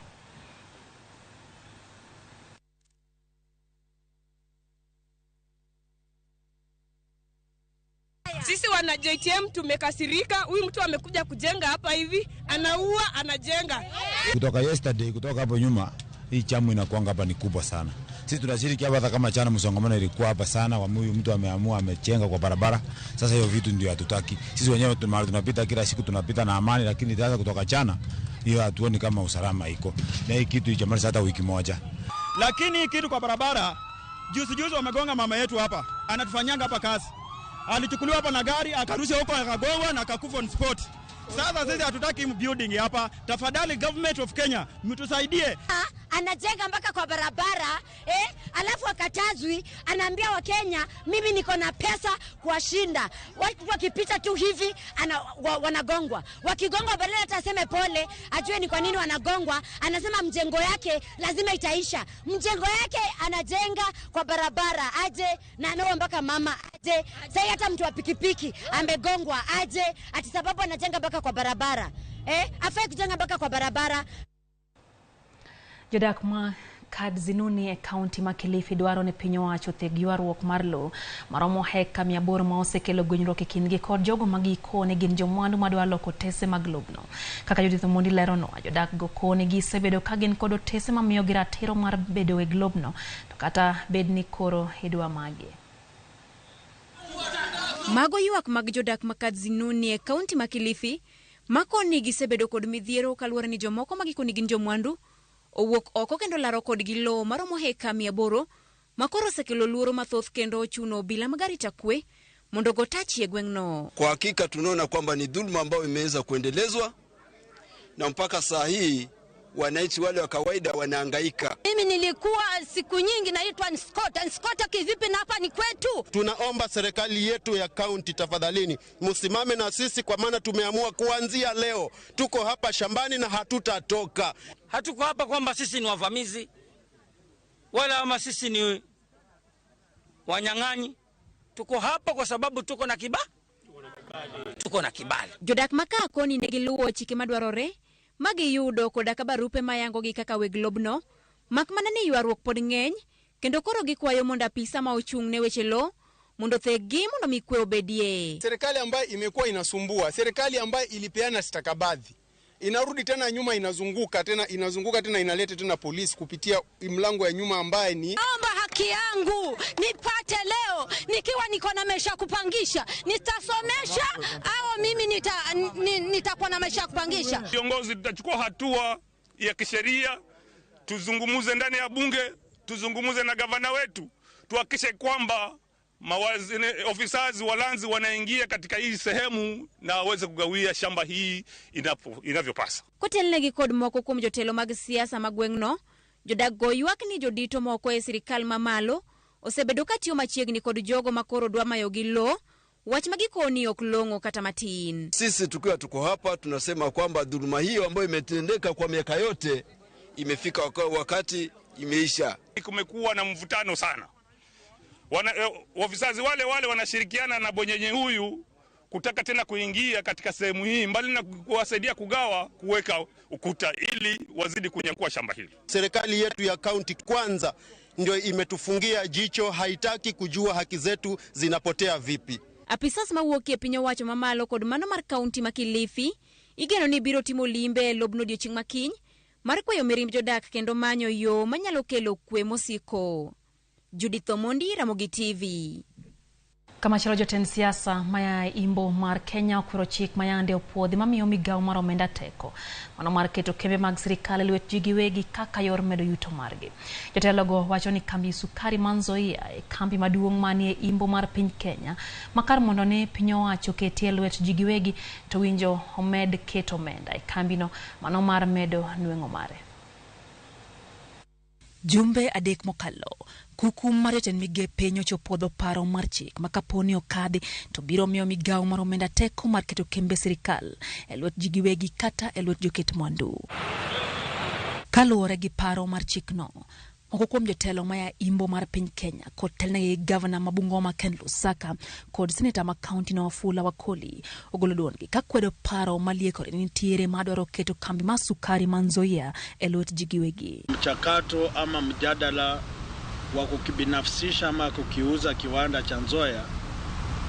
Sisi wana JTM tumekasirika. Huyu mtu amekuja kujenga hapa hivi, anaua, anajenga. Kutoka yesterday, kutoka hapo nyuma, hii chamu inakuanga hapa ni kubwa sana. Sisi tunashiriki hapa kama chana msongamano ilikuwa hapa sana, huyu mtu ameamua amechenga kwa barabara. Sasa hiyo vitu ndio hatutaki. Sisi wenyewe tunapita kila siku tunapita na amani, lakini sasa kutoka chana hiyo hatuoni kama usalama iko. Na hii kitu ijamaliza hata wiki moja. Lakini hii kitu kwa barabara, juzi wamegonga mama yetu hapa. Anatufanyanga hapa kazi. Alichukuliwa hapa na gari, akarusha huko akagongwa na akakufa on spot. Sasa sisi hatutaki building hapa. Tafadhali government of Kenya mtusaidie. anajenga mpaka kwa barabara, alafu akatazwi, anaambia Wakenya mimi niko na pesa kuwashinda. Watu wakipita tu hivi wanagongwa. Wakigongwa badala hata aseme pole, ajue ni kwa nini wanagongwa, anasema mjengo yake lazima itaisha. Mjengo yake anajenga kwa barabara, aje na anaoa mpaka mama, aje. Sasa hata mtu wa pikipiki amegongwa, aje ati sababu anajenga mpaka kwa barabara. Afai kujenga mpaka kwa barabara. Jodak ma kad zinuni e county ma Kilifi dwaro ne piny owacho theg ywaruok mar lo maromo heka 800 ma osekelo gwenyruok e kindgi kod jogo magikone gin jomwandu madwa loko otese mag lobno. Kaka Judith Omondi lerono, jodak go kone gisebedo ka gin kod otese mamiyo gi ratiro mar bedo e lobno, to kata bed ni koro idwa magi. Mago ywak mag jodak ma kad zinuni e county ma Kilifi makoni gisebedo kod midhiero kaluwore ni jomoko magikoni gin jomwandu owuok oko kendo laro kod gi lo maromo heka 800 makoro sekelo luoro mathoth kendo chuno bila magari takwe mondo gotachi e gweng'no. Kwa hakika tunaona kwamba ni dhulma ambayo imeweza kuendelezwa na mpaka saa hii wananchi wale wa kawaida wanahangaika. Mimi nilikuwa siku nyingi naitwa Nskota kivipi na hapa ni kwetu. Tunaomba serikali yetu ya county tafadhalini msimame na sisi, kwa maana tumeamua kuanzia leo tuko hapa shambani na hatutatoka. Hatuko hapa kwamba sisi ni wavamizi wala ama sisi ni wanyang'anyi. Tuko hapa kwa sababu tuko na kibali. Jodak maka koni negiluwo chike madwarore magi yudo koda ka barupe mayango gi kaka weg lobno, mak mana ni ywaruok pod ng'eny kendo koro gikwayo mondo apisa ma ochung' ne weche lo mondo thegi mondo mikwe obedie. Serikali ambayo imekuwa inasumbua, serikali ambayo ilipeana stakabadhi, inarudi tena nyuma, inazunguka tena inaleta tena polisi kupitia mlango ya nyuma ambaye ni naomba haki yangu nipate leo, nikiwa niko na maisha kupangisha, nitasomesha au mimi nitakuwa na maisha kupangisha. Viongozi tutachukua hatua ya kisheria, tuzungumuze ndani ya bunge, tuzungumuze na gavana wetu, tuhakikishe kwamba ofisas walanzi wanaingia katika hii sehemu na waweze kugawia shamba hii inavyopasa. Kotelnegi kod moko kuom jotelo mag siasa magweng'no, jodak go ywak ni jodito moko e sirikal mamalo osebedo katiyo machiegni kod jogo makoro dwa mayo gi lo, wach magikoni ok long'o kata matin. Sisi tukiwa tuko hapa tunasema kwamba dhuluma hiyo ambayo imetendeka kwa miaka yote imefika wakati imeisha. Kumekuwa na mvutano sana. Wafisazi wale wanashirikiana na bonyenye huyu kutaka tena kuingia katika sehemu hii, mbali na kuwasaidia kuweka ukuta ili wazidi kunyakua shamba hili. Serikali yetu ya county kwanza ndio imetufungia jicho, haitaki kujua haki zetu zinapotea vipi. Apisas mawuok e piny owacho mamalo kod mano mar county ma Kilifi igeno ni biro timo limbe lobno odiochieng' makiny mar kwayo mirimb jodak kendo manyo yo manyalo kelo kwe mosiko. Judith Omondi, Ramogi TV. Kama chalo jotend siasa maya imbo mar Kenya okwero chik mayande opuodhi mamiyo migawo mar omenda teko mano mar keto kembe mag sirikal e lwet ji giwegi kaka yor medo yuto margi. Jotelogo wacho ni kambi sukari Manzoia e kambi maduong' manie imbo mar piny Kenya makar mondo ne piny owacho ketie lwet ji giwegi to winjo omed keto omenda e kambino mano mar medo nweng'o mare. Jumbe adek mokalo kuku mar jotend migepe nyocha opuodho paro mar chik makaponi okadhi to biro miyo migawo mar omenda teko mar keto kembe sirikal e lwet ji giwegi kata e lwet joket mwandu. Kaluwore gi paro mar chikno, moko kuom jotelo maya imbo mar piny Kenya kod telne gavana ma Bungoma Ken Lusaka kod seneta ma kaunti no Wafula Wakoli ogolo duondgi ka kwedo paro maliekore nitiere madwaro keto kambi ma sukari Manzoia e lwet ji giwegi. Mchakato ama mjadala wa kukibinafsisha ama kukiuza kiwanda cha Nzoia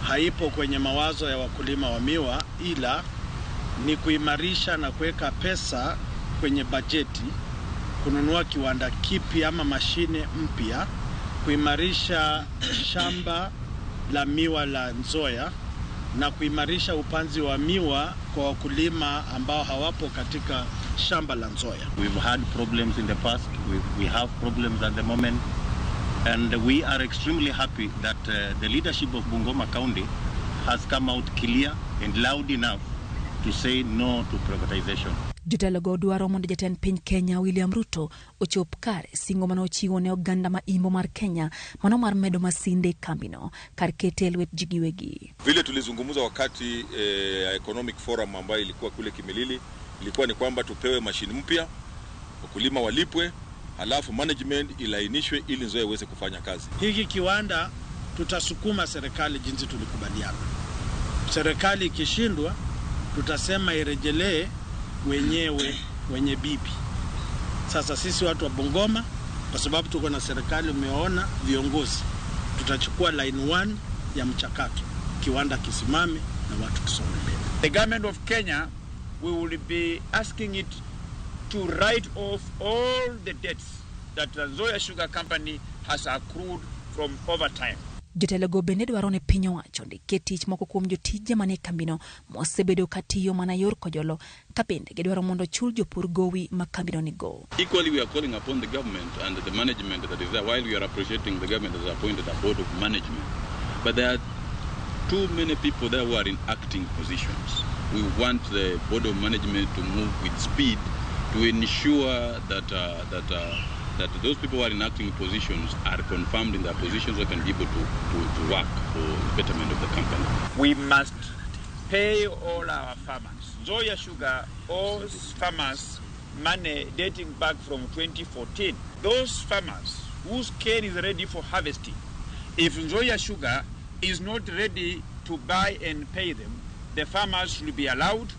haipo kwenye mawazo ya wakulima wa miwa, ila ni kuimarisha na kuweka pesa kwenye bajeti kununua kiwanda kipi ama mashine mpya, kuimarisha shamba la miwa la Nzoia na kuimarisha upanzi wa miwa kwa wakulima ambao hawapo katika shamba la Nzoia. We've had problems in the past, we have problems at the moment, and we are extremely happy that the leadership of Bungoma County has come out clear and loud enough to say no to privatization. Jotelo dwaro mondo jatend piny Kenya William Ruto ochop kare singo mano chiwo ne oganda ma imbo mar Kenya mano mar medo masinde kambino kar kete lwet jigiwegi. Vile tulizungumza wakati economic forum ambayo ilikuwa kule Kimilili, ilikuwa ni kwamba tupewe mashini mpya, wakulima walipwe, halafu management ilainishwe ili Nzoia iweze kufanya kazi. Hiki kiwanda tutasukuma serikali jinsi tulikubaliana. Serikali ikishindwa tutasema irejelee wenye bibi. Sasa sisi watu wa Bungoma, kwa sababu tuko na serikali, umeona viongozi, tutachukua line 1 ya mchakato, kiwanda kisimame na watu tusonge mbele. The government of Kenya, we will be asking it to write off all the debts that the Nzoia Sugar Company has accrued from overtime. Jotelo bende dwaro ne piny owacho ndike tich moko kuom jotije mane kambino mosebedo katiyo mana yor kojolo ka bende gidwaro mondo chul jopur gowi ma kambino nigo. Equally, we are calling upon the government and the management that is there, while we are appreciating the government has appointed a board of management. But there are too many people there who are in acting positions. We want the board of management to move with speed to ensure that those people who are in acting positions are confirmed in their positions so can be able to work for the betterment of the company. We must pay all our farmers. Nzoia Sugar owes farmers money dating back from 2014. Those farmers whose cane is ready for harvesting, if Nzoia Sugar is not ready to buy and pay them, the farmers should be allowed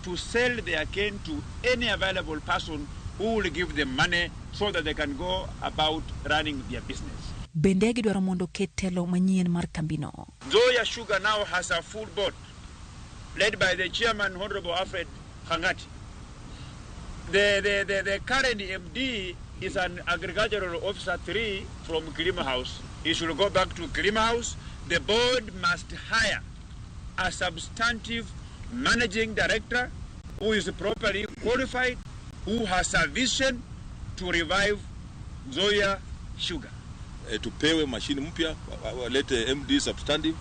to sell their cane to any available person who will give them money so that they can go about running their business. Bende gidwaro mondo ketelo manyien mar kambino. Nzoia Sugar now has a full board led by the chairman, Honorable Alfred Hangati. The current MD is an agricultural officer 3 from Kilima House. He should go back to Kilima House. The board must hire a substantive managing director who is properly qualified, who has a vision to revive Nzoia Sugar. Tupewe mashini mpya, walete MD substantive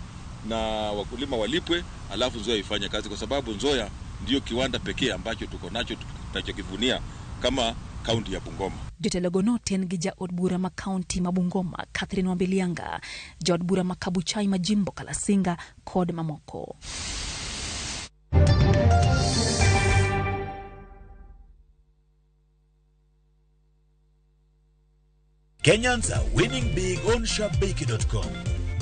na wakulima walipwe, alafu Nzoia ifanye kazi, kwa sababu Nzoia ndio kiwanda pekee ambacho tuko nacho tunachokivunia kama kaunti ya Bungoma. Jotelo noten gija odbura ma kaunti ma Bungoma, Catherine Wambilianga, jodbura ma Kabuchai ma Jimbo Kalasinga kod mamoko. Kenyans are winning big on SharpBakey.com.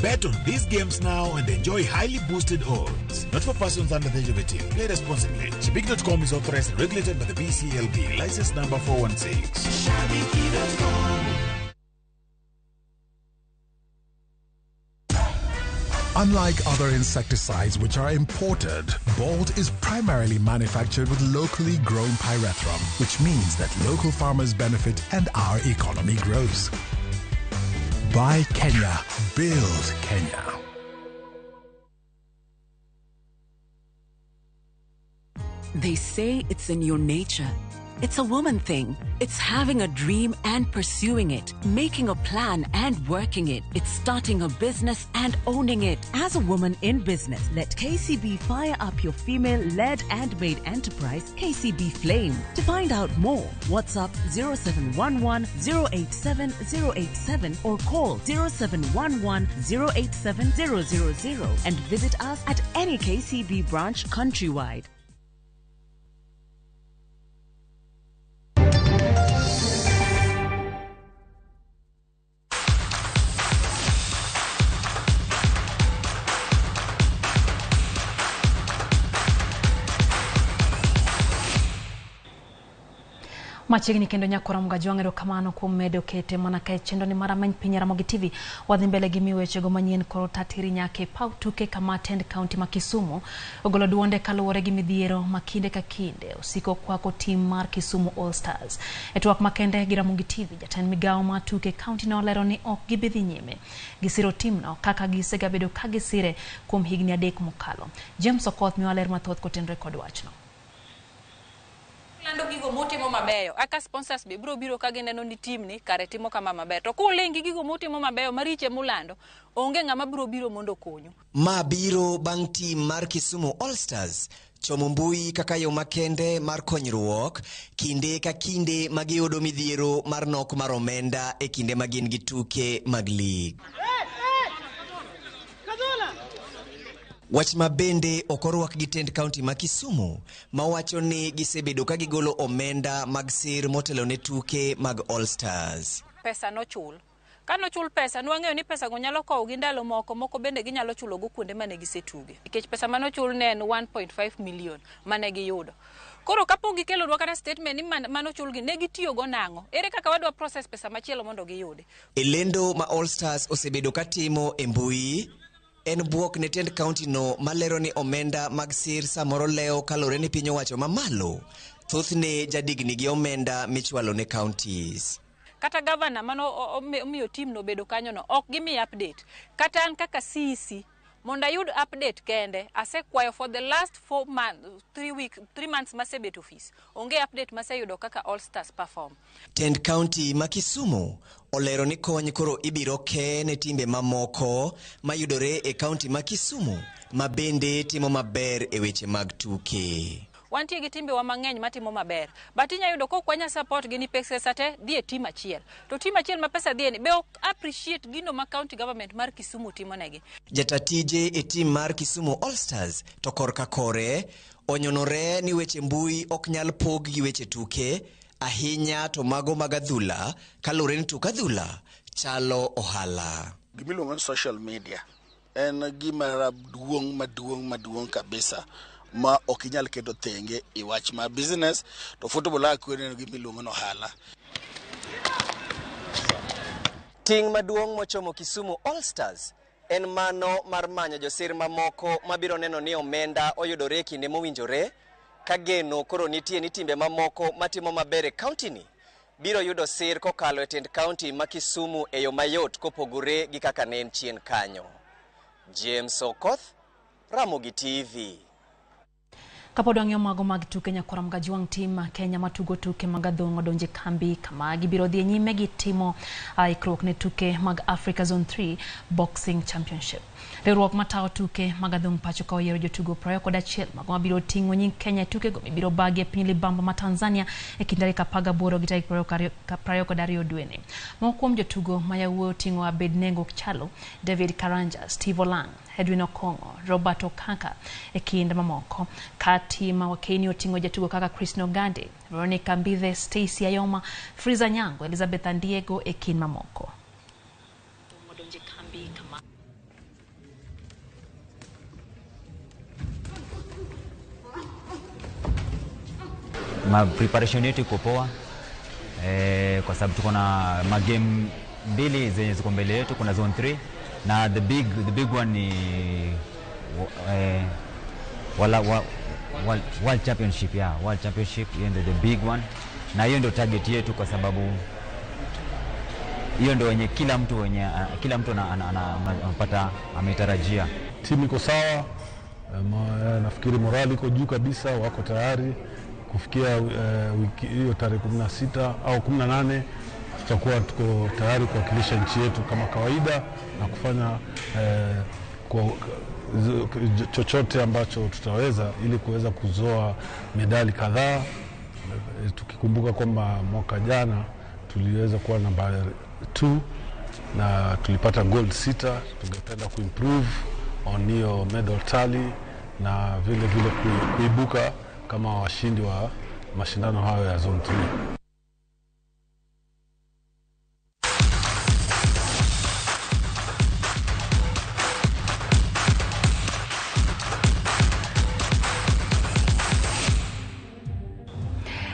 Bet on these games now and enjoy highly boosted odds. Not for persons under the age of 18. Play responsibly. SharpBakey.com is authorized and regulated by the BCLB. License number 416. SharpBakey.com. Unlike other insecticides which are imported, Bolt is primarily manufactured with locally grown pyrethrum, which means that local farmers benefit and our economy grows. Buy Kenya, build Kenya. They say it's in your nature. It's a woman thing. It's having a dream and pursuing it, making a plan and working it. It's starting a business and owning it. As a woman in business, let KCB fire up your female-led and made enterprise, KCB Flame. To find out more, WhatsApp 0711 087 087 or call 0711 087 000 and visit us at any KCB branch countrywide. Machiegni kendo nyakora mgaji wang'ero kamano kuom medo kete mana kae chendo ni mara many piny Ramogi TV wadhi mbele gi miwechego manyien koro tatiri nyake pau tuke kama tend county ma Kisumu ogolo duonde kaluwore gi midhiero makinde ka kinde osiko kwako tim mar Kisumu All Stars. E twak makende gi Ramogi TV jatend migawo ma tuke county no olero ni ok gibidhi nyime gisiro timno kaka gisegabedo ka gisire kuom higni 3 mokalo. James Okoth miwa ler mathoth kotenre kod wachno. Lando gigo motimo mabeyo aka sponsors be biro ka gineno ni team ni kare timo kama maber to kulengi gigo motimo mabeyo mariche mulando onge ng'ama biro mondo konyu. Ma biro bang' team mar Kisumu All Stars chomo mbui kaka yo makende mar konyruok kinde ka kinde magiyudo midhiero mar nok mar omenda e kinde magin gi tuke mag lig. Wach mabende okorwak gi tend kaunti ma Kisumu mawacho ni gisebedo ka gigolo omenda mag sir motelo ne tuke mag All Stars. Pesa no chul. Kano chul pesa, nwang'eyo ni pesa go nyalo kowo gi ndalo moko bende ginyalo chulo go kuonde mane gisetuge. Nikech pesa mano chul ne en 1.5 million mane giyudo. Koro kapo gikelo dwa kana statement ni mano chul gi ne gitiyo go nang'o. Ere kaka wadwa process pesa machielo mondo giyude. E lendo ma All Stars osebedo katimo e mbui, en buok ne tend kaunti no malero ni omenda mag sir samoro leo kalore ni piny owacho mamalo. Thothne jadigni gi omenda michwalo ne counties. Kata governor mano omiyo team no bedo kanyo no ok gimi update. Kata an kaka CEC monda yud update kende asekwayo for the last 3 months masebet office. Onge update maseyudo kaka All Stars perform. Tend County ma Kisumu olero ni kony koro ibiro ke ne timbe mamoko mayudore e county ma Kisumu ma bende timo maber e weche mag tuke. Wantie gi timbe wa mang'eny matimo maber. But inya yudo ko kwanya support gi ni pesa te dhi e team achiel. To team achiel ma pesa dhi ni be ok appreciate gino ma county government mar Kisumu timo negi. Jatatije e team mar Kisumu All Stars to korka kore onyonore ni weche mbui ok nyal pog gi weche tuke ahinya to mago mag adhula kalore ni tuk adhula chalo ohala. Gimiluongo ni social media en gima maduong' kabisa ma ok inyal keto thenge i wach ma business to football akwene gimiluongo ni ohala. Ting maduong' mochomo Kisumu All Stars en mano mar manyo josir mamoko mabiro neno ni omenda oyudore kinde mowinjore ka geno koro nitie ni timbe mamoko matimo maber e county ni biro yudo sir kokalo e tend county ma Kisumu e yo mayot kopogore gi kaka ne en chien kanyo. James Okoth, Ramogi TV. Kapod wang'iyo mago mag tuke nyakora mga juang tim Kenya matugo tuke mag adhong odonje kambi kama gibiro dhi nyime gi timo ikruok ne tuke mag Africa Zone 3 Boxing Championship. Riwruok matao tuke mag adhong pacho ka oyiero jotugo 21 mago mabiro ting'o nying Kenya tuke go mibiro bagi e piny libamba ma Tanzania e kind tarik 18 gi tarik 22 dwe. Moko kuom jotugo ma yawuoyi ting'o Abednego Chalo, David Karanja, Steve Olang, Edwin Okongo, Robert Okaka e kind mamoko. Kati ma wakeni oting'o jatugo kaka Chris Nogande, Veronica Mbithe, Stacy Ayoma, Friza Nyango, Elizabeth Andiego e kind mamoko. Preparation yetu iko poa kwa sababu tuko na magame mbili zenye ziko mbele yetu. Kuna zone 3 na the big one ni World Championship. World Championship hiyo ndio the big one, na hiyo ndio target yetu kwa sababu hiyo ndio wenye kila mtu anapata ametarajia. Timu iko sawa, nafikiri morali iko juu kabisa, wako tayari kufikia wiki hiyo tarehe 16 au 18 tutakuwa tuko tayari kuwakilisha nchi yetu kama kawaida na kufanya chochote ambacho tutaweza ili kuweza kuzoa medali kadhaa, tukikumbuka kwamba mwaka jana tuliweza kuwa namba 2 na tulipata gold 6. Tungependa kuimprove on hiyo medal tally na vile kuibuka kama washindi wa mashindano hayo ya zone 3.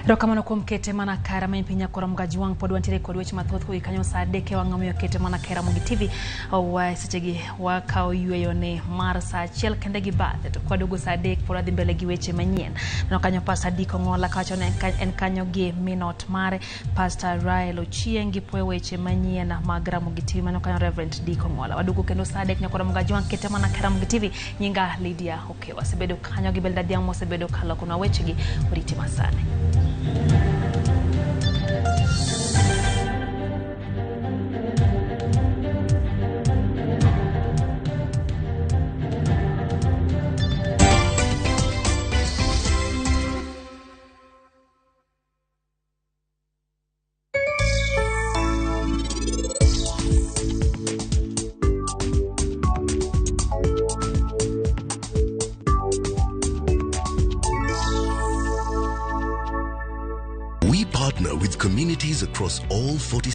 Rokamano kuom kete mana kara ma pinya kora mga juang pod wantiere kod weche mathoth ko ikanyo sa deke wang'amiyo kete mana kara Ramogi TV wa sechegi wakao yueyo ne mar sa achiel kende gi bathe to kwadogo sa dek pod adhi mbele gi weche manyien. No kanyo Pastor Diko Ngola kacho ne en kanyo gi minot mare Pastor Rael Ochieng gi pwe weche manyien mag Ramogi TV mano kanyo Reverend Diko Ngola wadugo kendo sa dek nyakora mga juang kete mana kara Ramogi TV nyinga Lydia Okewa sebedo kanyo gi belda diamo sebedo kala kuna weche gi uriti masane. partner with communities across all 40